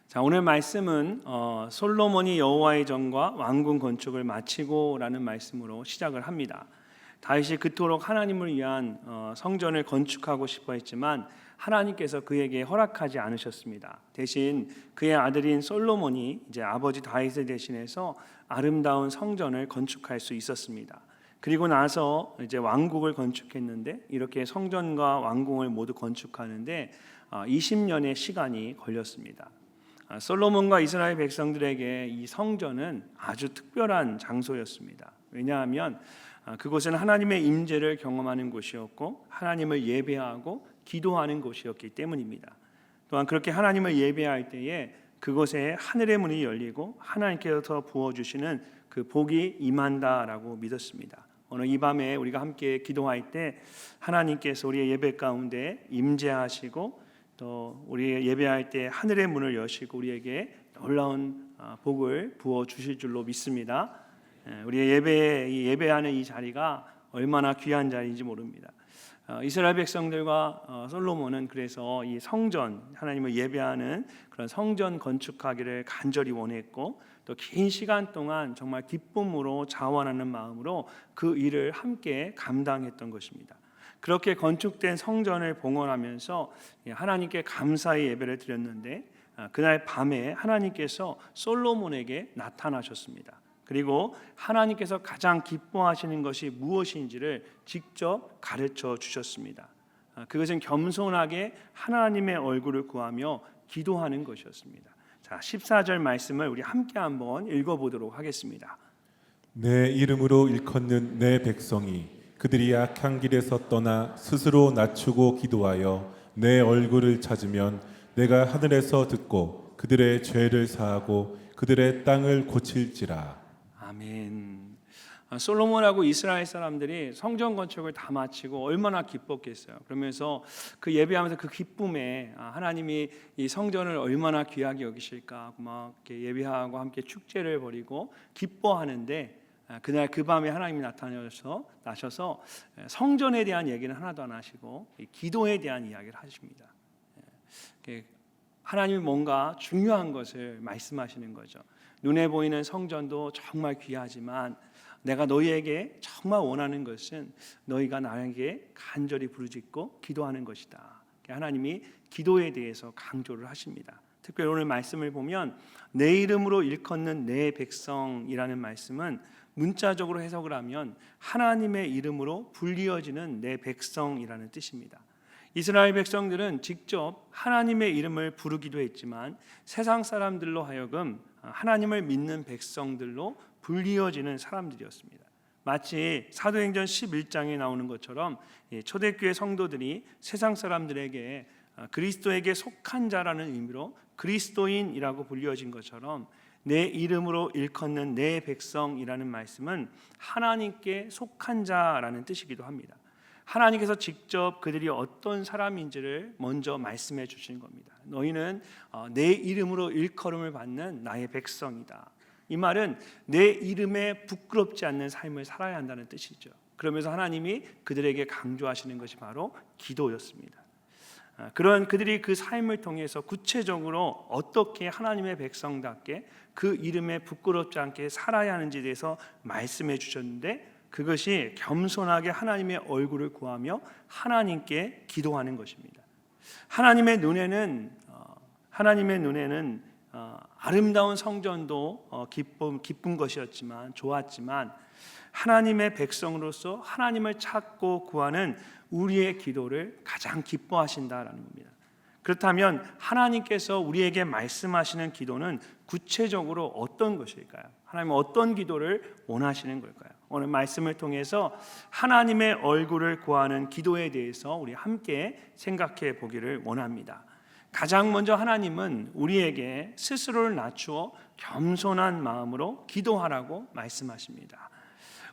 자, 오늘 말씀은 솔로몬이 여호와의 전과 왕궁 건축을 마치고라는 말씀으로 시작을 합니다. 다윗이 그토록 하나님을 위한 성전을 건축하고 싶어 했지만 하나님께서 그에게 허락하지 않으셨습니다. 대신 그의 아들인 솔로몬이 이제 아버지 다윗을 대신해서 아름다운 성전을 건축할 수 있었습니다. 그리고 나서 이제 왕국을 건축했는데 이렇게 성전과 왕궁을 모두 건축하는데 20년의 시간이 걸렸습니다. 솔로몬과 이스라엘 백성들에게 이 성전은 아주 특별한 장소였습니다. 왜냐하면 그곳은 하나님의 임재를 경험하는 곳이었고 하나님을 예배하고 기도하는 곳이었기 때문입니다. 또한 그렇게 하나님을 예배할 때에 그곳에 하늘의 문이 열리고 하나님께서 부어주시는 그 복이 임한다라고 믿었습니다. 오늘 이 밤에 우리가 함께 기도할 때 하나님께서 우리의 예배 가운데 임재하시고 또 우리 예배할 때 하늘의 문을 여시고 우리에게 놀라운 복을 부어 주실 줄로 믿습니다. 우리의 예배하는 이 자리가 얼마나 귀한 자리인지 모릅니다. 이스라엘 백성들과 솔로몬은 그래서 이 성전, 하나님을 예배하는 그런 성전 건축하기를 간절히 원했고 또 긴 시간 동안 정말 기쁨으로 자원하는 마음으로 그 일을 함께 감당했던 것입니다. 그렇게 건축된 성전을 봉헌하면서 하나님께 감사의 예배를 드렸는데 그날 밤에 하나님께서 솔로몬에게 나타나셨습니다. 그리고 하나님께서 가장 기뻐하시는 것이 무엇인지를 직접 가르쳐 주셨습니다. 그것은 겸손하게 하나님의 얼굴을 구하며 기도하는 것이었습니다. 자, 14절 말씀을 우리 함께 한번 읽어보도록 하겠습니다. 내 이름으로 일컫는 내 백성이 그들이 악한 길에서 떠나 스스로 낮추고 기도하여 내 얼굴을 찾으면 내가 하늘에서 듣고 그들의 죄를 사하고 그들의 땅을 고칠지라. 아멘. 솔로몬하고 이스라엘 사람들이 성전 건축을 다 마치고 얼마나 기뻤겠어요. 그러면서 그 예배하면서 그 기쁨에 하나님이 이 성전을 얼마나 귀하게 여기실까 막 이렇게 예배하고 함께 축제를 벌이고 기뻐하는데 그날 그 밤에 하나님이 나셔서 성전에 대한 얘기는 하나도 안 하시고 기도에 대한 이야기를 하십니다. 하나님이 뭔가 중요한 것을 말씀하시는 거죠. 눈에 보이는 성전도 정말 귀하지만 내가 너희에게 정말 원하는 것은 너희가 나에게 간절히 부르짖고 기도하는 것이다. 하나님이 기도에 대해서 강조를 하십니다. 특별히 오늘 말씀을 보면 내 이름으로 일컫는 내 백성이라는 말씀은 문자적으로 해석을 하면 하나님의 이름으로 불리어지는 내 백성이라는 뜻입니다. 이스라엘 백성들은 직접 하나님의 이름을 부르기도 했지만 세상 사람들로 하여금 하나님을 믿는 백성들로 불리어지는 사람들이었습니다. 마치 사도행전 11장에 나오는 것처럼 초대교회 성도들이 세상 사람들에게 그리스도에게 속한 자라는 의미로 그리스도인이라고 불리어진 것처럼 내 이름으로 일컫는 내 백성이라는 말씀은 하나님께 속한 자라는 뜻이기도 합니다. 하나님께서 직접 그들이 어떤 사람인지를 먼저 말씀해 주신 겁니다. 너희는 내 이름으로 일컬음을 받는 나의 백성이다. 이 말은 내 이름에 부끄럽지 않는 삶을 살아야 한다는 뜻이죠. 그러면서 하나님이 그들에게 강조하시는 것이 바로 기도였습니다. 그런 그들이 그 삶을 통해서 구체적으로 어떻게 하나님의 백성답게 그 이름에 부끄럽지 않게 살아야 하는지에 대해서 말씀해 주셨는데 그것이 겸손하게 하나님의 얼굴을 구하며 하나님께 기도하는 것입니다. 하나님의 눈에는 아름다운 성전도 기쁜 것이었지만 좋았지만 하나님의 백성으로서 하나님을 찾고 구하는 우리의 기도를 가장 기뻐하신다라는 겁니다. 그렇다면 하나님께서 우리에게 말씀하시는 기도는 구체적으로 어떤 것일까요? 하나님은 어떤 기도를 원하시는 걸까요? 오늘 말씀을 통해서 하나님의 얼굴을 구하는 기도에 대해서 우리 함께 생각해 보기를 원합니다. 가장 먼저 하나님은 우리에게 스스로를 낮추어 겸손한 마음으로 기도하라고 말씀하십니다.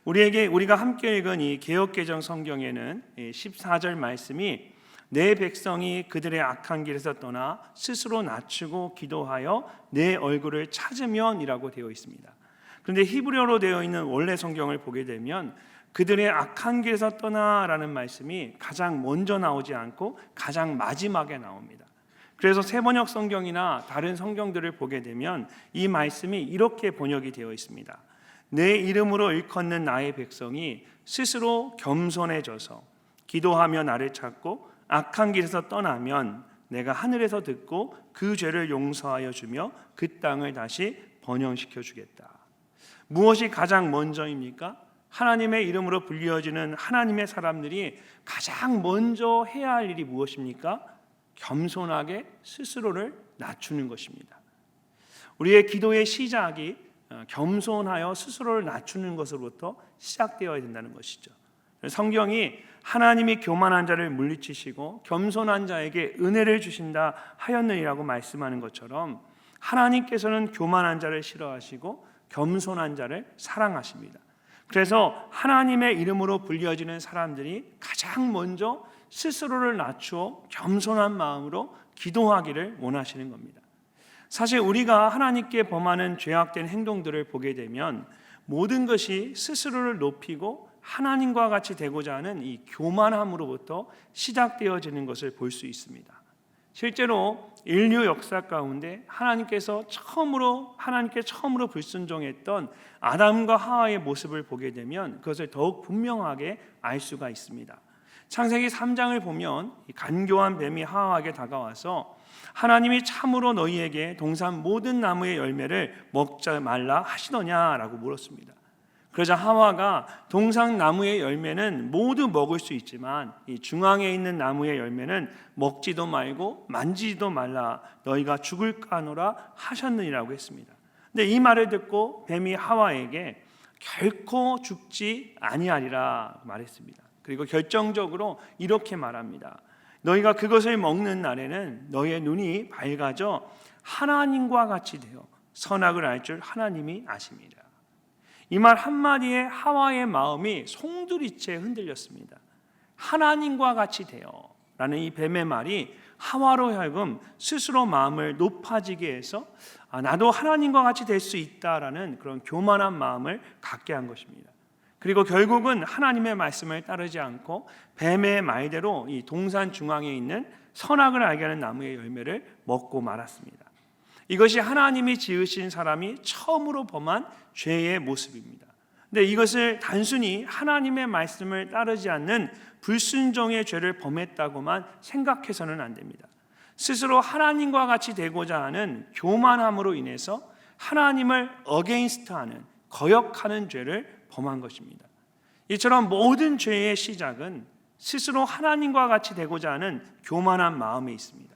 우리가 함께 읽은 이 개역개정 성경에는 14절 말씀이 내 백성이 그들의 악한 길에서 떠나 스스로 낮추고 기도하여 내 얼굴을 찾으면이라고 되어 있습니다. 그런데 히브리어로 되어 있는 원래 성경을 보게 되면 그들의 악한 길에서 떠나라는 말씀이 가장 먼저 나오지 않고 가장 마지막에 나옵니다. 그래서 세번역 성경이나 다른 성경들을 보게 되면 이 말씀이 이렇게 번역이 되어 있습니다. 내 이름으로 일컫는 나의 백성이 스스로 겸손해져서 기도하며 나를 찾고 악한 길에서 떠나면 내가 하늘에서 듣고 그 죄를 용서하여 주며 그 땅을 다시 번영시켜 주겠다. 무엇이 가장 먼저입니까? 하나님의 이름으로 불리어지는 하나님의 사람들이 가장 먼저 해야 할 일이 무엇입니까? 겸손하게 스스로를 낮추는 것입니다. 우리의 기도의 시작이 겸손하여 스스로를 낮추는 것으로부터 시작되어야 된다는 것이죠. 성경이 하나님이 교만한 자를 물리치시고 겸손한 자에게 은혜를 주신다 하였느니라고 말씀하는 것처럼 하나님께서는 교만한 자를 싫어하시고 겸손한 자를 사랑하십니다. 그래서 하나님의 이름으로 불려지는 사람들이 가장 먼저 스스로를 낮추어 겸손한 마음으로 기도하기를 원하시는 겁니다. 사실 우리가 하나님께 범하는 죄악된 행동들을 보게 되면 모든 것이 스스로를 높이고 하나님과 같이 되고자 하는 이 교만함으로부터 시작되어지는 것을 볼 수 있습니다. 실제로 인류 역사 가운데 하나님께 처음으로 불순종했던 아담과 하와의 모습을 보게 되면 그것을 더욱 분명하게 알 수가 있습니다. 창세기 3장을 보면 간교한 뱀이 하와에게 다가와서 하나님이 참으로 너희에게 동산 모든 나무의 열매를 먹지 말라 하시더냐라고 물었습니다. 그러자 하와가 동산 나무의 열매는 모두 먹을 수 있지만 이 중앙에 있는 나무의 열매는 먹지도 말고 만지지도 말라 너희가 죽을까 하노라 하셨느니라고 했습니다. 근데 이 말을 듣고 뱀이 하와에게 결코 죽지 아니하리라 말했습니다. 그리고 결정적으로 이렇게 말합니다. 너희가 그것을 먹는 날에는 너희의 눈이 밝아져 하나님과 같이 되어 선악을 알 줄 하나님이 아십니다. 이 말 한마디에 하와의 마음이 송두리째 흔들렸습니다. 하나님과 같이 되어 라는 이 뱀의 말이 하와로 하여금 스스로 마음을 높아지게 해서 나도 하나님과 같이 될 수 있다라는 그런 교만한 마음을 갖게 한 것입니다. 그리고 결국은 하나님의 말씀을 따르지 않고 뱀의 말대로 이 동산 중앙에 있는 선악을 알게 하는 나무의 열매를 먹고 말았습니다. 이것이 하나님이 지으신 사람이 처음으로 범한 죄의 모습입니다. 근데 이것을 단순히 하나님의 말씀을 따르지 않는 불순종의 죄를 범했다고만 생각해서는 안 됩니다. 스스로 하나님과 같이 되고자 하는 교만함으로 인해서 하나님을 어게인스트하는 거역하는 죄를 범한 것입니다. 이처럼 모든 죄의 시작은 스스로 하나님과 같이 되고자 하는 교만한 마음에 있습니다.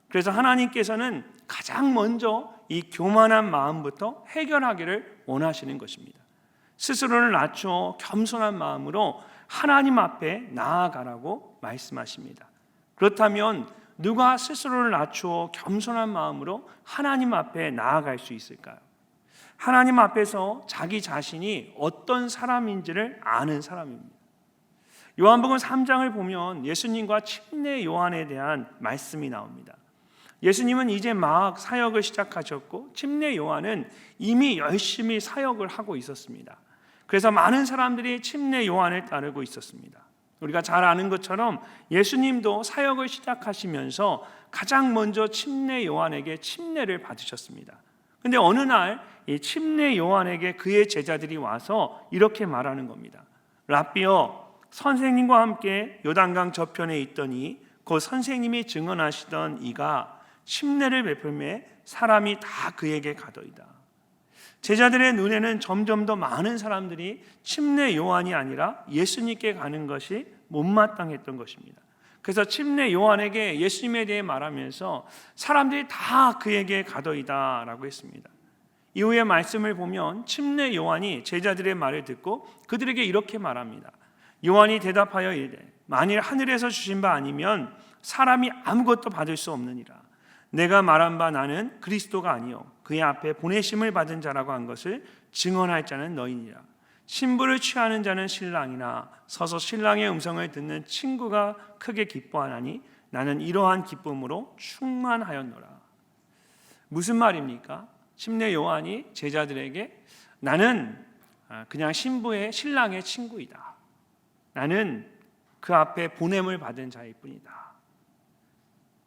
그래서 하나님께서는 가장 먼저 이 교만한 마음부터 해결하기를 원하시는 것입니다. 스스로를 낮추어 겸손한 마음으로 하나님 앞에 나아가라고 말씀하십니다. 그렇다면 누가 스스로를 낮추어 겸손한 마음으로 하나님 앞에 나아갈 수 있을까요? 하나님 앞에서 자기 자신이 어떤 사람인지를 아는 사람입니다. 요한복음 3장을 보면 예수님과 침례 요한에 대한 말씀이 나옵니다. 예수님은 이제 막 사역을 시작하셨고 침례 요한은 이미 열심히 사역을 하고 있었습니다. 그래서 많은 사람들이 침례 요한을 따르고 있었습니다. 우리가 잘 아는 것처럼 예수님도 사역을 시작하시면서 가장 먼저 침례 요한에게 침례를 받으셨습니다. 근데 어느 날 이 침례 요한에게 그의 제자들이 와서 이렇게 말하는 겁니다. 랍비여, 선생님과 함께 요단강 저편에 있더니 그 선생님이 증언하시던 이가 침례를 베풀매 사람이 다 그에게 가더이다. 제자들의 눈에는 점점 더 많은 사람들이 침례 요한이 아니라 예수님께 가는 것이 못마땅했던 것입니다. 그래서 침례 요한에게 예수님에 대해 말하면서 사람들이 다 그에게 가더이다 라고 했습니다. 이후의 말씀을 보면 침례 요한이 제자들의 말을 듣고 그들에게 이렇게 말합니다. 요한이 대답하여 이르되 만일 하늘에서 주신 바 아니면 사람이 아무것도 받을 수 없느니라. 내가 말한 바 나는 그리스도가 아니요 그의 앞에 보내심을 받은 자라고 한 것을 증언할 자는 너희니라. 신부를 취하는 자는 신랑이나 서서 신랑의 음성을 듣는 친구가 크게 기뻐하나니 나는 이러한 기쁨으로 충만하였노라. 무슨 말입니까? 침례 요한이 제자들에게 나는 그냥 신랑의 친구이다. 나는 그 앞에 보냄을 받은 자일 뿐이다.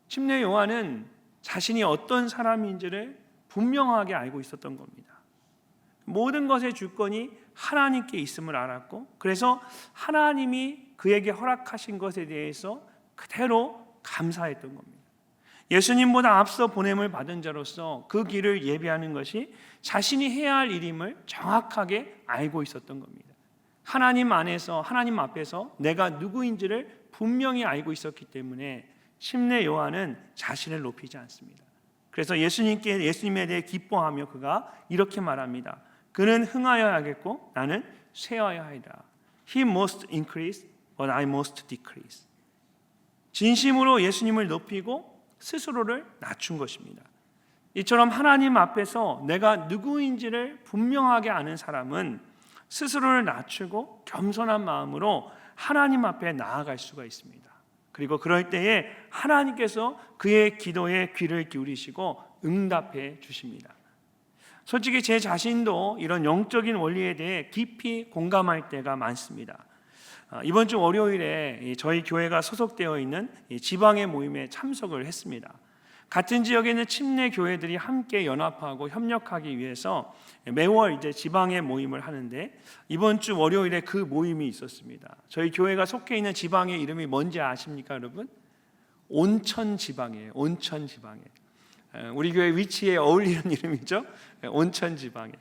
침례 요한은 자신이 어떤 사람인지를 분명하게 알고 있었던 겁니다. 모든 것의 주권이 하나님께 있음을 알았고, 그래서 하나님이 그에게 허락하신 것에 대해서 그대로 감사했던 겁니다. 예수님보다 앞서 보냄을 받은 자로서 그 길을 예비하는 것이 자신이 해야 할 일임을 정확하게 알고 있었던 겁니다. 하나님 안에서, 하나님 앞에서 내가 누구인지를 분명히 알고 있었기 때문에 심내 요한은 자신을 높이지 않습니다. 그래서 예수님에 대해 기뻐하며 그가 이렇게 말합니다. 그는 흥하여야 하겠고 나는 쇠하여야 하리라. He must increase, but I must decrease. 진심으로 예수님을 높이고 스스로를 낮춘 것입니다. 이처럼 하나님 앞에서 내가 누구인지를 분명하게 아는 사람은 스스로를 낮추고 겸손한 마음으로 하나님 앞에 나아갈 수가 있습니다. 그리고 그럴 때에 하나님께서 그의 기도에 귀를 기울이시고 응답해 주십니다. 솔직히 제 자신도 이런 영적인 원리에 대해 깊이 공감할 때가 많습니다. 이번 주 월요일에 저희 교회가 소속되어 있는 지방의 모임에 참석을 했습니다. 같은 지역에 있는 침례 교회들이 함께 연합하고 협력하기 위해서 매월 이제 지방의 모임을 하는데, 이번 주 월요일에 그 모임이 있었습니다. 저희 교회가 속해 있는 지방의 이름이 뭔지 아십니까, 여러분? 온천 지방이에요. 온천 지방에. 우리 교회 위치에 어울리는 이름이죠. 온천 지방에.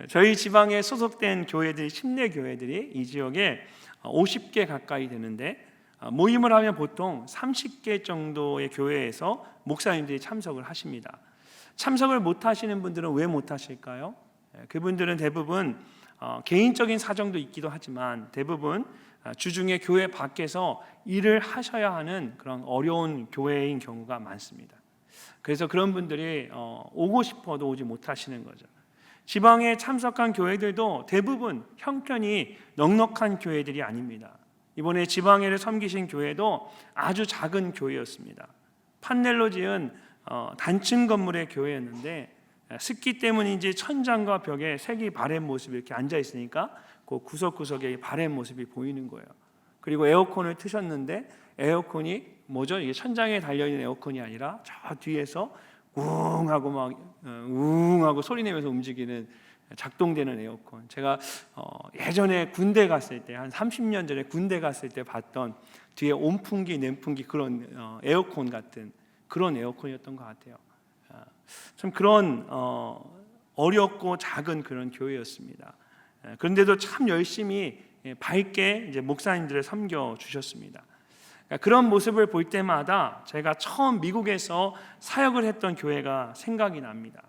저희 지방에 소속된 교회들이, 침례 교회들이 이 지역에 50개 가까이 되는데, 모임을 하면 보통 30개 정도의 교회에서 목사님들이 참석을 하십니다. 참석을 못 하시는 분들은 왜 못 하실까요? 그분들은 대부분 개인적인 사정도 있기도 하지만 대부분 주중에 교회 밖에서 일을 하셔야 하는 그런 어려운 교회인 경우가 많습니다. 그래서 그런 분들이 오고 싶어도 오지 못하시는 거죠. 지방에 참석한 교회들도 대부분 형편이 넉넉한 교회들이 아닙니다. 이번에 지방회를 섬기신 교회도 아주 작은 교회였습니다. 판넬로 지은 단층 건물의 교회였는데, 습기 때문인지 천장과 벽에 색이 바랜 모습이 이렇게 앉아 있으니까 그 구석구석에 바랜 모습이 보이는 거예요. 그리고 에어컨을 트셨는데 에어컨이 뭐죠? 이게 천장에 달려있는 에어컨이 아니라 저 뒤에서 웅하고 막 웅하고 소리 내면서 움직이는 작동되는 에어컨. 제가 예전에 군대 갔을 때, 한 30년 전에 군대 갔을 때 봤던 뒤에 온풍기, 냉풍기 그런 에어컨 같은 그런 에어컨이었던 것 같아요. 참 그런 어렵고 작은 그런 교회였습니다. 그런데도 참 열심히 밝게 이제 목사님들을 섬겨 주셨습니다. 그런 모습을 볼 때마다 제가 처음 미국에서 사역을 했던 교회가 생각이 납니다.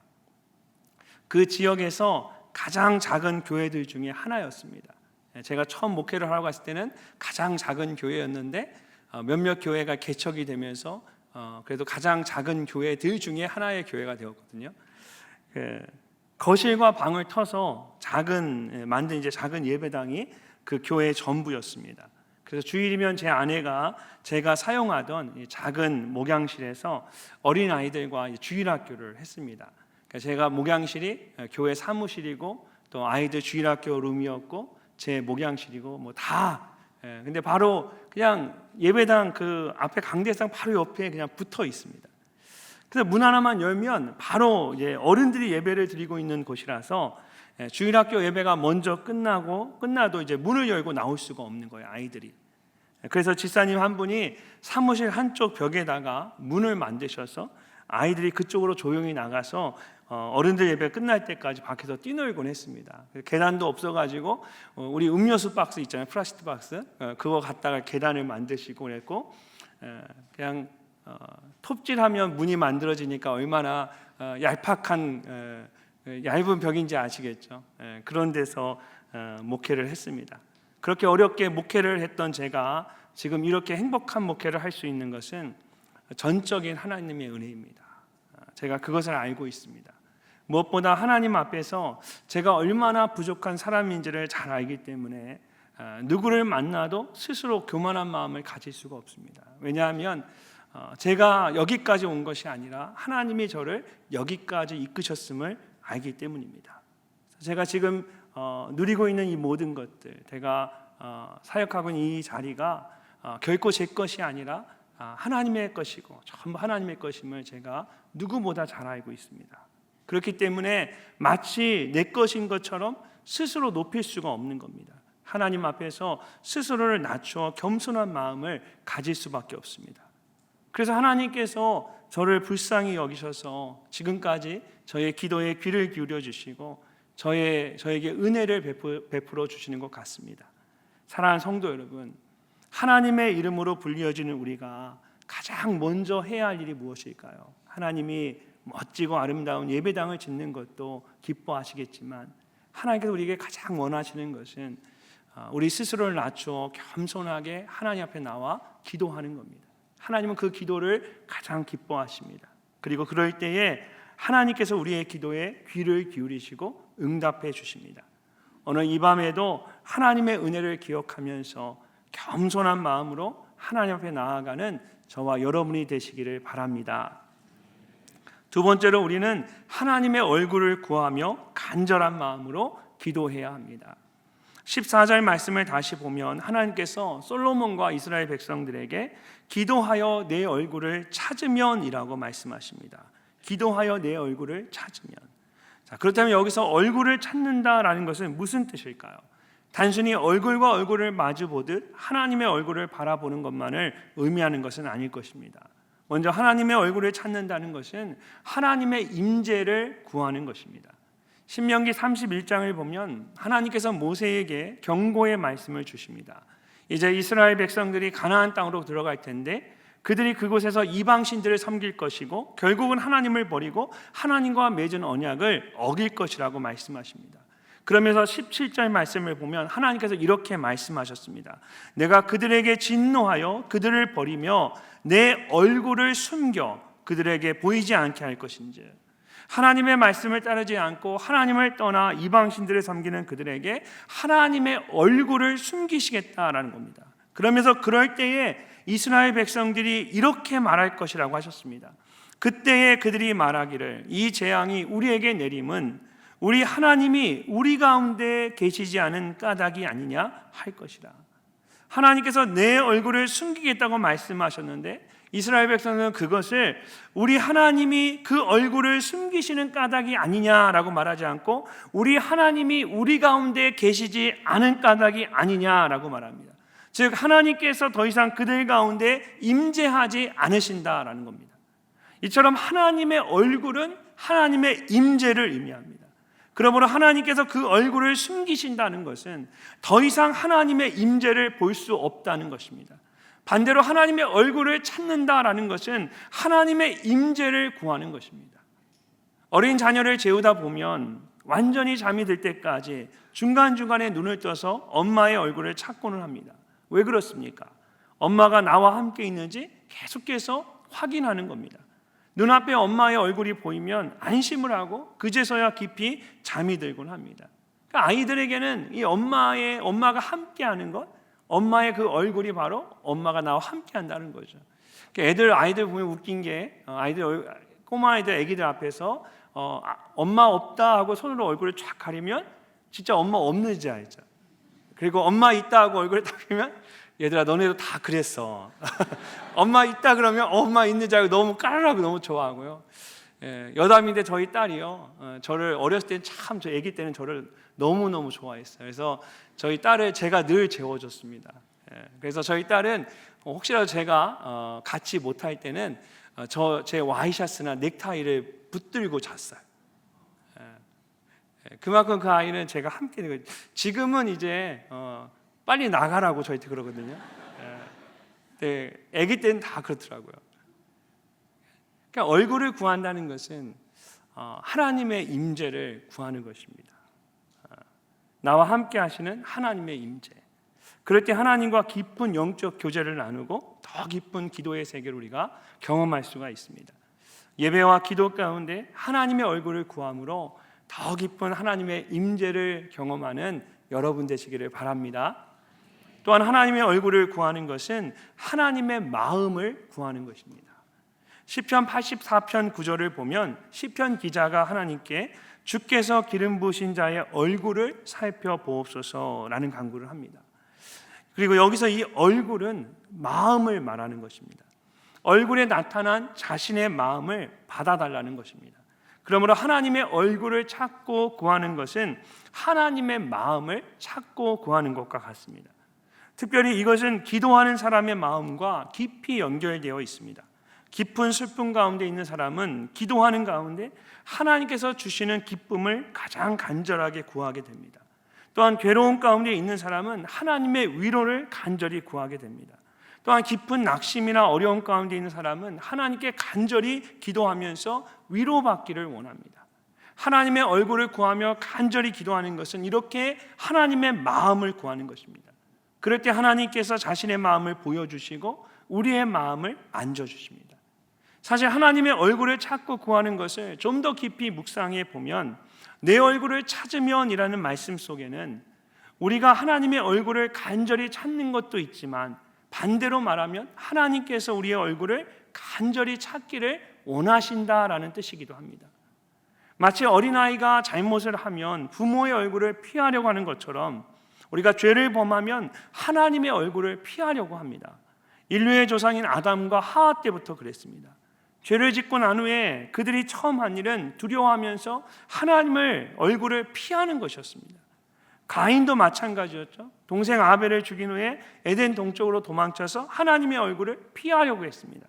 그 지역에서 가장 작은 교회들 중에 하나였습니다. 제가 처음 목회를 하러 갔을 때는 가장 작은 교회였는데 몇몇 교회가 개척이 되면서 그래도 가장 작은 교회들 중에 하나의 교회가 되었거든요. 거실과 방을 터서 만든 이제 작은 예배당이 그 교회의 전부였습니다. 그래서 주일이면 제 아내가 제가 사용하던 작은 목양실에서 어린 아이들과 주일학교를 했습니다. 제가 목양실이 교회 사무실이고 또 아이들 주일학교 룸이었고 제 목양실이고 뭐 다. 근데 바로 그냥 예배당 그 앞에 강대상 바로 옆에 그냥 붙어 있습니다. 그래서 문 하나만 열면 바로 이제 어른들이 예배를 드리고 있는 곳이라서 주일학교 예배가 먼저 끝나도 이제 문을 열고 나올 수가 없는 거예요, 아이들이. 그래서 집사님 한 분이 사무실 한쪽 벽에다가 문을 만드셔서 아이들이 그쪽으로 조용히 나가서 어른들 예배 끝날 때까지 밖에서 뛰놀곤 했습니다. 계단도 없어가지고 우리 음료수 박스 있잖아요, 플라스틱 박스, 그거 갖다가 계단을 만드시고 그랬고, 그냥 톱질하면 문이 만들어지니까 얼마나 얄팍한 얇은 벽인지 아시겠죠? 그런 데서 목회를 했습니다. 그렇게 어렵게 목회를 했던 제가 지금 이렇게 행복한 목회를 할 수 있는 것은 전적인 하나님의 은혜입니다. 제가 그것을 알고 있습니다. 무엇보다 하나님 앞에서 제가 얼마나 부족한 사람인지를 잘 알기 때문에 누구를 만나도 스스로 교만한 마음을 가질 수가 없습니다. 왜냐하면 제가 여기까지 온 것이 아니라 하나님이 저를 여기까지 이끄셨음을 알기 때문입니다. 제가 지금 누리고 있는 이 모든 것들, 제가 사역하고 있는 이 자리가 결코 제 것이 아니라 하나님의 것이고 전부 하나님의 것임을 제가 누구보다 잘 알고 있습니다. 그렇기 때문에 마치 내 것인 것처럼 스스로 높일 수가 없는 겁니다. 하나님 앞에서 스스로를 낮추어 겸손한 마음을 가질 수밖에 없습니다. 그래서 하나님께서 저를 불쌍히 여기셔서 지금까지 저의 기도에 귀를 기울여 주시고 저에게 은혜를 베풀어 주시는 것 같습니다. 사랑하는 성도 여러분, 하나님의 이름으로 불리어지는 우리가 가장 먼저 해야 할 일이 무엇일까요? 하나님이 멋지고 아름다운 예배당을 짓는 것도 기뻐하시겠지만 하나님께서 우리에게 가장 원하시는 것은 우리 스스로를 낮추어 겸손하게 하나님 앞에 나와 기도하는 겁니다. 하나님은 그 기도를 가장 기뻐하십니다. 그리고 그럴 때에 하나님께서 우리의 기도에 귀를 기울이시고 응답해 주십니다. 오늘 이 밤에도 하나님의 은혜를 기억하면서 겸손한 마음으로 하나님 앞에 나아가는 저와 여러분이 되시기를 바랍니다. 두 번째로 우리는 하나님의 얼굴을 구하며 간절한 마음으로 기도해야 합니다. 14절 말씀을 다시 보면 하나님께서 솔로몬과 이스라엘 백성들에게 기도하여 내 얼굴을 찾으면이라고 말씀하십니다. 기도하여 내 얼굴을 찾으면. 자, 그렇다면 여기서 얼굴을 찾는다라는 것은 무슨 뜻일까요? 단순히 얼굴과 얼굴을 마주 보듯 하나님의 얼굴을 바라보는 것만을 의미하는 것은 아닐 것입니다. 먼저 하나님의 얼굴을 찾는다는 것은 하나님의 임재를 구하는 것입니다. 신명기 31장을 보면 하나님께서 모세에게 경고의 말씀을 주십니다. 이제 이스라엘 백성들이 가나안 땅으로 들어갈 텐데 그들이 그곳에서 이방신들을 섬길 것이고 결국은 하나님을 버리고 하나님과 맺은 언약을 어길 것이라고 말씀하십니다. 그러면서 17절 말씀을 보면 하나님께서 이렇게 말씀하셨습니다. 내가 그들에게 진노하여 그들을 버리며 내 얼굴을 숨겨 그들에게 보이지 않게 할 것인지. 하나님의 말씀을 따르지 않고 하나님을 떠나 이방신들을 섬기는 그들에게 하나님의 얼굴을 숨기시겠다라는 겁니다. 그러면서 그럴 때에 이스라엘 백성들이 이렇게 말할 것이라고 하셨습니다. 그때에 그들이 말하기를 이 재앙이 우리에게 내림은 우리 하나님이 우리 가운데 계시지 않은 까닭이 아니냐 할 것이라. 하나님께서 내 얼굴을 숨기겠다고 말씀하셨는데 이스라엘 백성은 그것을 우리 하나님이 그 얼굴을 숨기시는 까닭이 아니냐라고 말하지 않고 우리 하나님이 우리 가운데 계시지 않은 까닭이 아니냐라고 말합니다. 즉 하나님께서 더 이상 그들 가운데 임재하지 않으신다라는 겁니다. 이처럼 하나님의 얼굴은 하나님의 임재를 의미합니다. 그러므로 하나님께서 그 얼굴을 숨기신다는 것은 더 이상 하나님의 임재를 볼 수 없다는 것입니다. 반대로 하나님의 얼굴을 찾는다라는 것은 하나님의 임재를 구하는 것입니다. 어린 자녀를 재우다 보면 완전히 잠이 들 때까지 중간중간에 눈을 떠서 엄마의 얼굴을 찾고는 합니다. 왜 그렇습니까? 엄마가 나와 함께 있는지 계속해서 확인하는 겁니다. 눈앞에 엄마의 얼굴이 보이면 안심을 하고 그제서야 깊이 잠이 들곤 합니다. 그러니까 아이들에게는 이 엄마가 함께하는 것, 엄마의 그 얼굴이 바로 엄마가 나와 함께한다는 거죠. 그러니까 아이들 보면 웃긴 게 꼬마 아이들, 애기들 앞에서 엄마 없다 하고 손으로 얼굴을 쫙 가리면 진짜 엄마 없는 줄 알죠. 그리고 엄마 있다 하고 얼굴을 딱 펴면 얘들아 너네도 다 그랬어. 엄마 있다 그러면 엄마 있는 줄 알고 너무 깔라고 너무 좋아하고요. 여담인데 저희 딸이요. 저를 어렸을 때는 참 저 아기 때는 저를 너무너무 좋아했어요. 그래서 저희 딸을 제가 늘 재워줬습니다. 그래서 저희 딸은 혹시라도 제가 같이 못할 때는 제 와이셔츠나 넥타이를 붙들고 잤어요. 그만큼 그 아이는 제가 함께 지금은 이제 빨리 나가라고 저희한테 그러거든요. 네, 아기 때는 다 그렇더라고요. 그러니까 얼굴을 구한다는 것은 하나님의 임재를 구하는 것입니다. 나와 함께 하시는 하나님의 임재. 그럴 때 하나님과 깊은 영적 교제를 나누고 더 깊은 기도의 세계를 우리가 경험할 수가 있습니다. 예배와 기도 가운데 하나님의 얼굴을 구함으로 더 깊은 하나님의 임재를 경험하는 여러분 되시기를 바랍니다. 또한 하나님의 얼굴을 구하는 것은 하나님의 마음을 구하는 것입니다. 시편 84편 9절을 보면 시편 기자가 하나님께 주께서 기름 부으신 자의 얼굴을 살펴보옵소서라는 간구를 합니다. 그리고 여기서 이 얼굴은 마음을 말하는 것입니다. 얼굴에 나타난 자신의 마음을 받아달라는 것입니다. 그러므로 하나님의 얼굴을 찾고 구하는 것은 하나님의 마음을 찾고 구하는 것과 같습니다. 특별히 이것은 기도하는 사람의 마음과 깊이 연결되어 있습니다. 깊은 슬픔 가운데 있는 사람은 기도하는 가운데 하나님께서 주시는 기쁨을 가장 간절하게 구하게 됩니다. 또한 괴로움 가운데 있는 사람은 하나님의 위로를 간절히 구하게 됩니다. 또한 깊은 낙심이나 어려움 가운데 있는 사람은 하나님께 간절히 기도하면서 위로받기를 원합니다. 하나님의 얼굴을 구하며 간절히 기도하는 것은 이렇게 하나님의 마음을 구하는 것입니다. 그럴 때 하나님께서 자신의 마음을 보여주시고 우리의 마음을 안겨주십니다. 사실 하나님의 얼굴을 찾고 구하는 것을 좀 더 깊이 묵상해 보면 내 얼굴을 찾으면 이라는 말씀 속에는 우리가 하나님의 얼굴을 간절히 찾는 것도 있지만 반대로 말하면 하나님께서 우리의 얼굴을 간절히 찾기를 원하신다라는 뜻이기도 합니다. 마치 어린아이가 잘못을 하면 부모의 얼굴을 피하려고 하는 것처럼 우리가 죄를 범하면 하나님의 얼굴을 피하려고 합니다. 인류의 조상인 아담과 하와 때부터 그랬습니다. 죄를 짓고 난 후에 그들이 처음 한 일은 두려워하면서 하나님의 얼굴을 피하는 것이었습니다. 가인도 마찬가지였죠. 동생 아벨을 죽인 후에 에덴 동쪽으로 도망쳐서 하나님의 얼굴을 피하려고 했습니다.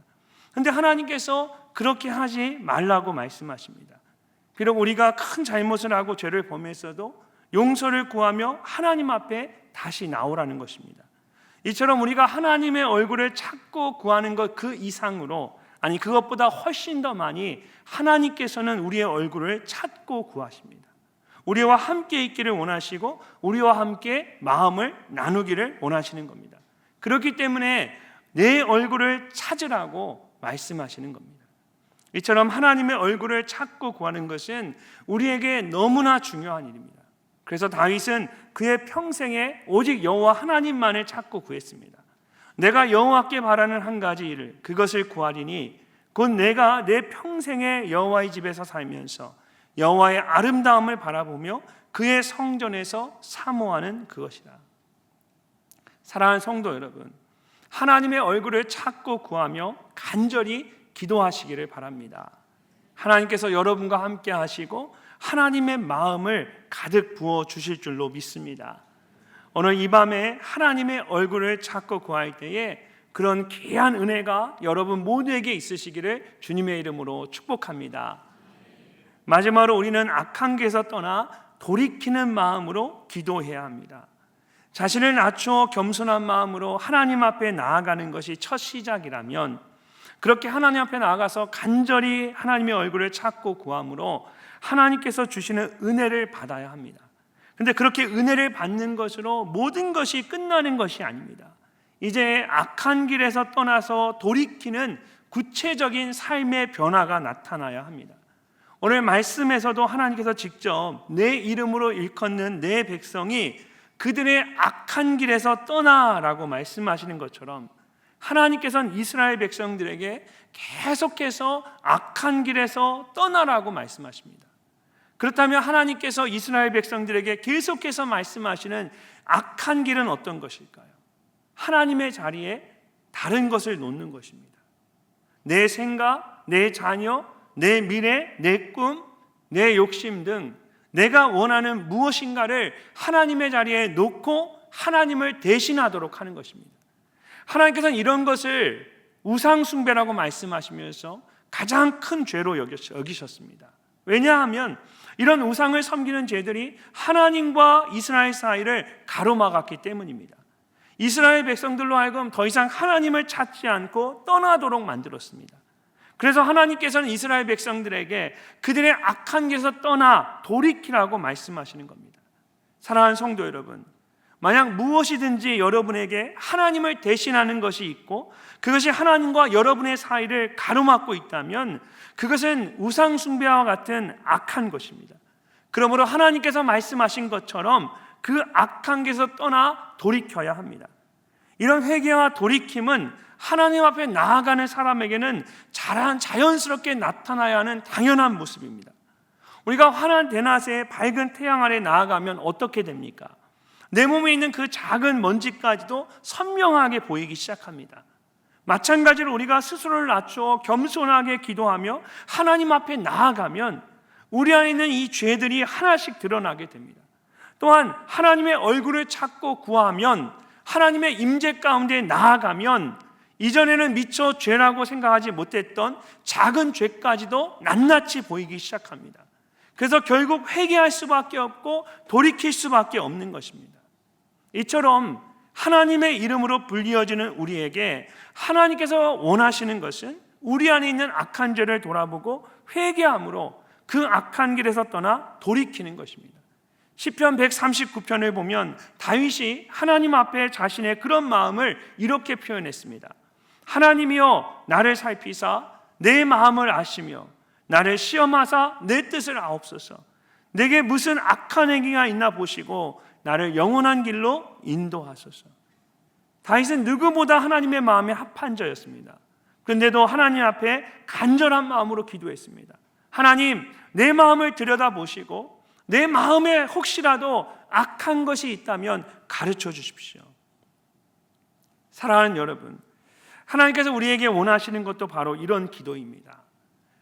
그런데 하나님께서 그렇게 하지 말라고 말씀하십니다. 비록 우리가 큰 잘못을 하고 죄를 범했어도 용서를 구하며 하나님 앞에 다시 나오라는 것입니다. 이처럼 우리가 하나님의 얼굴을 찾고 구하는 것 그 이상으로, 아니 그것보다 훨씬 더 많이 하나님께서는 우리의 얼굴을 찾고 구하십니다. 우리와 함께 있기를 원하시고 우리와 함께 마음을 나누기를 원하시는 겁니다. 그렇기 때문에 내 얼굴을 찾으라고 말씀하시는 겁니다. 이처럼 하나님의 얼굴을 찾고 구하는 것은 우리에게 너무나 중요한 일입니다. 그래서 다윗은 그의 평생에 오직 여호와 하나님만을 찾고 구했습니다. 내가 여호와께 바라는 한 가지 일을, 그것을 구하리니 곧 내가 내 평생에 여호와의 집에서 살면서 여호와의 아름다움을 바라보며 그의 성전에서 사모하는 그것이라. 사랑하는 성도 여러분, 하나님의 얼굴을 찾고 구하며 간절히 기도하시기를 바랍니다. 하나님께서 여러분과 함께 하시고 하나님의 마음을 가득 부어 주실 줄로 믿습니다. 오늘 이 밤에 하나님의 얼굴을 찾고 구할 때에 그런 귀한 은혜가 여러분 모두에게 있으시기를 주님의 이름으로 축복합니다. 마지막으로 우리는 악한 길에서 떠나 돌이키는 마음으로 기도해야 합니다. 자신을 낮추어 겸손한 마음으로 하나님 앞에 나아가는 것이 첫 시작이라면, 그렇게 하나님 앞에 나아가서 간절히 하나님의 얼굴을 찾고 구함으로 하나님께서 주시는 은혜를 받아야 합니다. 그런데 그렇게 은혜를 받는 것으로 모든 것이 끝나는 것이 아닙니다. 이제 악한 길에서 떠나서 돌이키는 구체적인 삶의 변화가 나타나야 합니다. 오늘 말씀에서도 하나님께서 직접 내 이름으로 일컫는 내 백성이 그들의 악한 길에서 떠나라고 말씀하시는 것처럼 하나님께서는 이스라엘 백성들에게 계속해서 악한 길에서 떠나라고 말씀하십니다. 그렇다면 하나님께서 이스라엘 백성들에게 계속해서 말씀하시는 악한 길은 어떤 것일까요? 하나님의 자리에 다른 것을 놓는 것입니다. 내 생각, 내 자녀, 내 미래, 내 꿈, 내 욕심 등 내가 원하는 무엇인가를 하나님의 자리에 놓고 하나님을 대신하도록 하는 것입니다. 하나님께서는 이런 것을 우상 숭배라고 말씀하시면서 가장 큰 죄로 여기셨습니다. 왜냐하면 이런 우상을 섬기는 죄들이 하나님과 이스라엘 사이를 가로막았기 때문입니다. 이스라엘 백성들로 하여금 더 이상 하나님을 찾지 않고 떠나도록 만들었습니다. 그래서 하나님께서는 이스라엘 백성들에게 그들의 악한 길에서 떠나 돌이키라고 말씀하시는 겁니다. 사랑하는 성도 여러분, 만약 무엇이든지 여러분에게 하나님을 대신하는 것이 있고 그것이 하나님과 여러분의 사이를 가로막고 있다면 그것은 우상 숭배와 같은 악한 것입니다. 그러므로 하나님께서 말씀하신 것처럼 그 악한 길에서 떠나 돌이켜야 합니다. 이런 회개와 돌이킴은 하나님 앞에 나아가는 사람에게는 자연스럽게 나타나야 하는 당연한 모습입니다. 우리가 환한 대낮에 밝은 태양 아래 나아가면 어떻게 됩니까? 내 몸에 있는 그 작은 먼지까지도 선명하게 보이기 시작합니다. 마찬가지로 우리가 스스로를 낮추어 겸손하게 기도하며 하나님 앞에 나아가면 우리 안에 있는 이 죄들이 하나씩 드러나게 됩니다. 또한 하나님의 얼굴을 찾고 구하면, 하나님의 임재 가운데 나아가면 이전에는 미처 죄라고 생각하지 못했던 작은 죄까지도 낱낱이 보이기 시작합니다. 그래서 결국 회개할 수밖에 없고 돌이킬 수밖에 없는 것입니다. 이처럼 하나님의 이름으로 불리어지는 우리에게 하나님께서 원하시는 것은 우리 안에 있는 악한 죄를 돌아보고 회개함으로 그 악한 길에서 떠나 돌이키는 것입니다. 시편 139편을 보면 다윗이 하나님 앞에 자신의 그런 마음을 이렇게 표현했습니다. 하나님이여 나를 살피사 내 마음을 아시며 나를 시험하사 내 뜻을 아옵소서. 내게 무슨 악한 행위가 있나 보시고 나를 영원한 길로 인도하소서. 다윗은 누구보다 하나님의 마음에 합한 자였습니다. 그런데도 하나님 앞에 간절한 마음으로 기도했습니다. 하나님, 내 마음을 들여다보시고 내 마음에 혹시라도 악한 것이 있다면 가르쳐 주십시오. 사랑하는 여러분, 하나님께서 우리에게 원하시는 것도 바로 이런 기도입니다.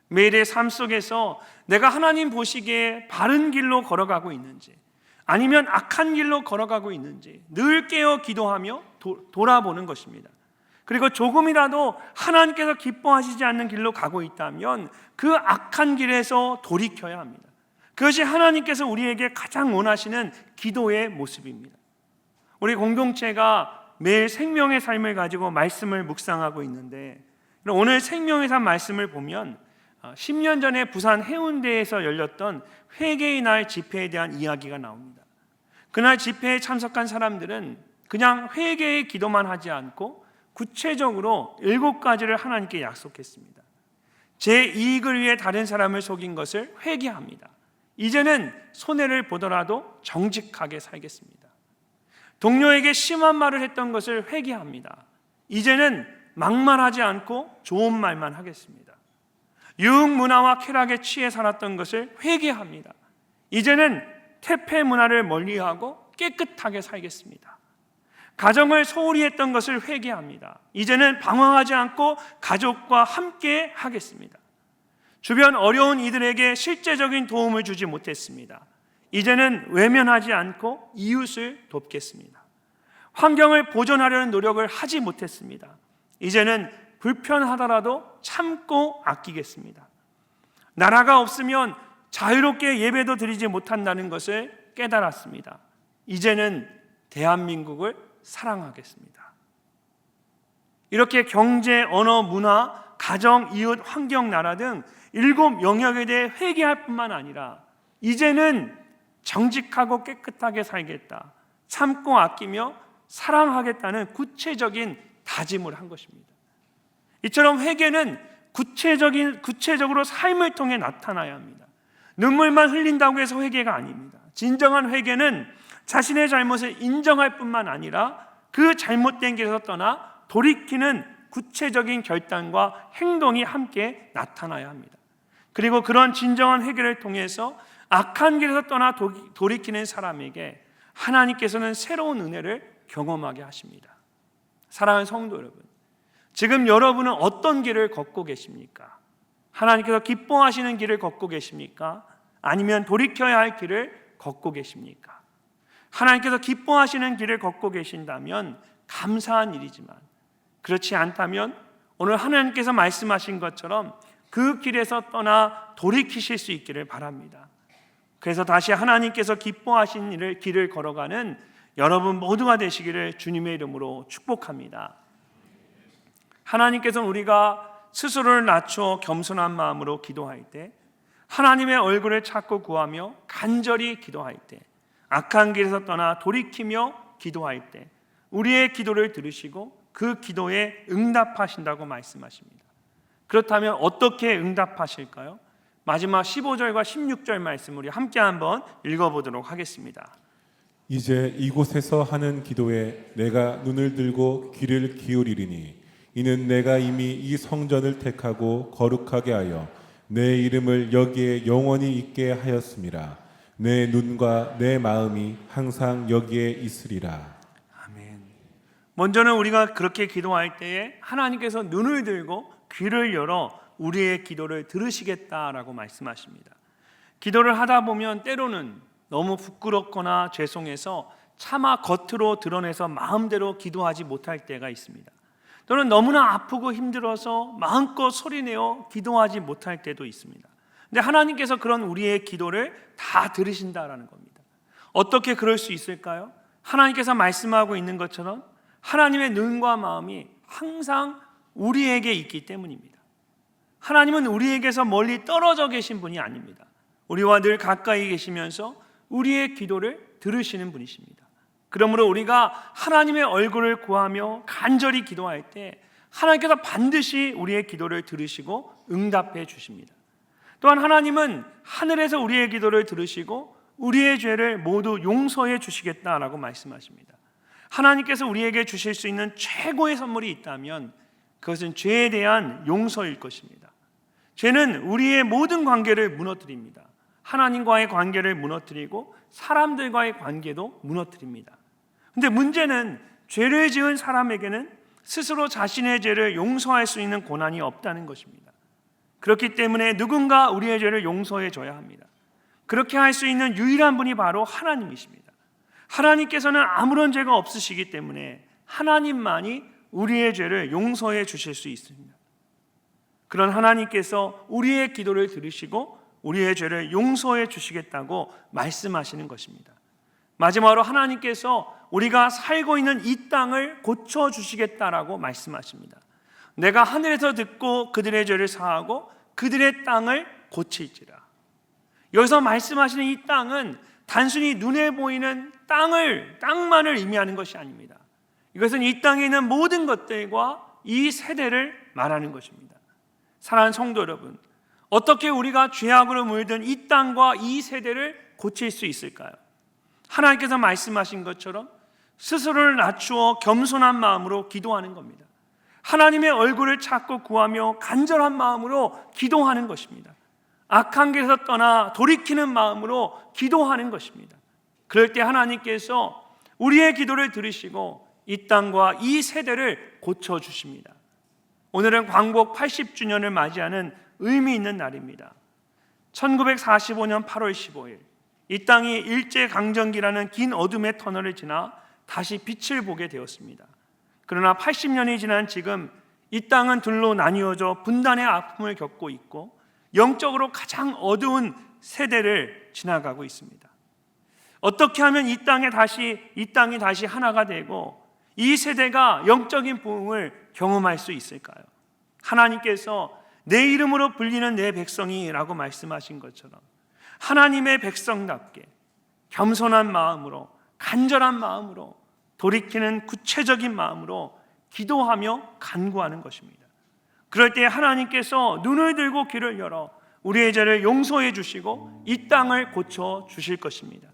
매일의 삶 속에서 내가 하나님 보시기에 바른 길로 걸어가고 있는지, 아니면 악한 길로 걸어가고 있는지 늘 깨어 기도하며 돌아보는 것입니다. 그리고 조금이라도 하나님께서 기뻐하시지 않는 길로 가고 있다면 그 악한 길에서 돌이켜야 합니다. 그것이 하나님께서 우리에게 가장 원하시는 기도의 모습입니다. 우리 공동체가 매일 생명의 삶을 가지고 말씀을 묵상하고 있는데, 오늘 생명의 삶 말씀을 보면 10년 전에 부산 해운대에서 열렸던 회개의 날 집회에 대한 이야기가 나옵니다. 그날 집회에 참석한 사람들은 그냥 회개의 기도만 하지 않고 구체적으로 7가지를 하나님께 약속했습니다. 제 이익을 위해 다른 사람을 속인 것을 회개합니다. 이제는 손해를 보더라도 정직하게 살겠습니다. 동료에게 심한 말을 했던 것을 회개합니다. 이제는 막말하지 않고 좋은 말만 하겠습니다. 유흥 문화와 쾌락에 취해 살았던 것을 회개합니다. 이제는 퇴폐 문화를 멀리하고 깨끗하게 살겠습니다. 가정을 소홀히 했던 것을 회개합니다. 이제는 방황하지 않고 가족과 함께 하겠습니다. 주변 어려운 이들에게 실제적인 도움을 주지 못했습니다. 이제는 외면하지 않고 이웃을 돕겠습니다. 환경을 보존하려는 노력을 하지 못했습니다. 이제는 불편하더라도 참고 아끼겠습니다. 나라가 없으면 자유롭게 예배도 드리지 못한다는 것을 깨달았습니다. 이제는 대한민국을 사랑하겠습니다. 이렇게 경제, 언어, 문화, 가정, 이웃, 환경, 나라 등 7 영역에 대해 회개할 뿐만 아니라 이제는 정직하고 깨끗하게 살겠다, 참고 아끼며 사랑하겠다는 구체적인 다짐을 한 것입니다. 이처럼 회개는 구체적으로 삶을 통해 나타나야 합니다. 눈물만 흘린다고 해서 회개가 아닙니다. 진정한 회개는 자신의 잘못을 인정할 뿐만 아니라 그 잘못된 길에서 떠나 돌이키는 구체적인 결단과 행동이 함께 나타나야 합니다. 그리고 그런 진정한 회개를 통해서 악한 길에서 떠나 돌이키는 사람에게 하나님께서는 새로운 은혜를 경험하게 하십니다. 사랑하는 성도 여러분, 지금 여러분은 어떤 길을 걷고 계십니까? 하나님께서 기뻐하시는 길을 걷고 계십니까? 아니면 돌이켜야 할 길을 걷고 계십니까? 하나님께서 기뻐하시는 길을 걷고 계신다면 감사한 일이지만, 그렇지 않다면 오늘 하나님께서 말씀하신 것처럼 그 길에서 떠나 돌이키실 수 있기를 바랍니다. 그래서 다시 하나님께서 기뻐하신 길을 걸어가는 여러분 모두가 되시기를 주님의 이름으로 축복합니다. 하나님께서는 우리가 스스로를 낮추어 겸손한 마음으로 기도할 때, 하나님의 얼굴을 찾고 구하며 간절히 기도할 때, 악한 길에서 떠나 돌이키며 기도할 때 우리의 기도를 들으시고 그 기도에 응답하신다고 말씀하십니다. 그렇다면 어떻게 응답하실까요? 마지막 15절과 16절 말씀 우리 함께 한번 읽어보도록 하겠습니다. 이제 이곳에서 하는 기도에 내가 눈을 들고 귀를 기울이리니 이는 내가 이미 이 성전을 택하고 거룩하게 하여 내 이름을 여기에 영원히 있게 하였음이라. 내 눈과 내 마음이 항상 여기에 있으리라. 아멘. 먼저는 우리가 그렇게 기도할 때에 하나님께서 눈을 들고 귀를 열어 우리의 기도를 들으시겠다라고 말씀하십니다. 기도를 하다 보면 때로는 너무 부끄럽거나 죄송해서 차마 겉으로 드러내서 마음대로 기도하지 못할 때가 있습니다. 또는 너무나 아프고 힘들어서 마음껏 소리내어 기도하지 못할 때도 있습니다. 근데 하나님께서 그런 우리의 기도를 다 들으신다라는 겁니다. 어떻게 그럴 수 있을까요? 하나님께서 말씀하고 있는 것처럼 하나님의 눈과 마음이 항상 우리에게 있기 때문입니다. 하나님은 우리에게서 멀리 떨어져 계신 분이 아닙니다. 우리와 늘 가까이 계시면서 우리의 기도를 들으시는 분이십니다. 그러므로 우리가 하나님의 얼굴을 구하며 간절히 기도할 때 하나님께서 반드시 우리의 기도를 들으시고 응답해 주십니다. 또한 하나님은 하늘에서 우리의 기도를 들으시고 우리의 죄를 모두 용서해 주시겠다라고 말씀하십니다. 하나님께서 우리에게 주실 수 있는 최고의 선물이 있다면 그것은 죄에 대한 용서일 것입니다. 죄는 우리의 모든 관계를 무너뜨립니다. 하나님과의 관계를 무너뜨리고 사람들과의 관계도 무너뜨립니다. 근데 문제는 죄를 지은 사람에게는 스스로 자신의 죄를 용서할 수 있는 권한이 없다는 것입니다. 그렇기 때문에 누군가 우리의 죄를 용서해 줘야 합니다. 그렇게 할 수 있는 유일한 분이 바로 하나님이십니다. 하나님께서는 아무런 죄가 없으시기 때문에 하나님만이 우리의 죄를 용서해 주실 수 있습니다. 그런 하나님께서 우리의 기도를 들으시고 우리의 죄를 용서해 주시겠다고 말씀하시는 것입니다. 마지막으로 하나님께서 우리가 살고 있는 이 땅을 고쳐주시겠다라고 말씀하십니다. 내가 하늘에서 듣고 그들의 죄를 사하고 그들의 땅을 고칠지라. 여기서 말씀하시는 이 땅은 단순히 눈에 보이는 땅만을 의미하는 것이 아닙니다. 이것은 이 땅에 있는 모든 것들과 이 세대를 말하는 것입니다. 사랑하는 성도 여러분, 어떻게 우리가 죄악으로 물든 이 땅과 이 세대를 고칠 수 있을까요? 하나님께서 말씀하신 것처럼 스스로를 낮추어 겸손한 마음으로 기도하는 겁니다. 하나님의 얼굴을 찾고 구하며 간절한 마음으로 기도하는 것입니다. 악한 길에서 떠나 돌이키는 마음으로 기도하는 것입니다. 그럴 때 하나님께서 우리의 기도를 들으시고 이 땅과 이 세대를 고쳐주십니다. 오늘은 광복 80주년을 맞이하는 의미 있는 날입니다. 1945년 8월 15일 이 땅이 일제강점기라는 긴 어둠의 터널을 지나 다시 빛을 보게 되었습니다. 그러나 80년이 지난 지금 이 땅은 둘로 나뉘어져 분단의 아픔을 겪고 있고 영적으로 가장 어두운 세대를 지나가고 있습니다. 어떻게 하면 이 땅이 다시 하나가 되고 이 세대가 영적인 부흥을 경험할 수 있을까요? 하나님께서 내 이름으로 불리는 내 백성이라고 말씀하신 것처럼 하나님의 백성답게 겸손한 마음으로 간절한 마음으로 돌이키는 구체적인 마음으로 기도하며 간구하는 것입니다. 그럴 때 하나님께서 눈을 들고 귀를 열어 우리의 죄를 용서해 주시고 이 땅을 고쳐 주실 것입니다.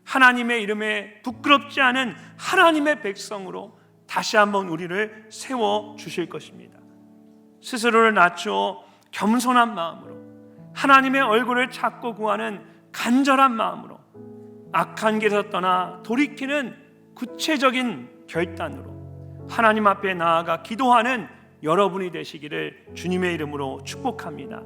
하나님의 이름에 부끄럽지 않은 하나님의 백성으로 다시 한번 우리를 세워 주실 것입니다. 스스로를 낮추어 겸손한 마음으로 하나님의 얼굴을 찾고 구하는 간절한 마음으로 악한 길에서 떠나 돌이키는 구체적인 결단으로 하나님 앞에 나아가 기도하는 여러분이 되시기를 주님의 이름으로 축복합니다.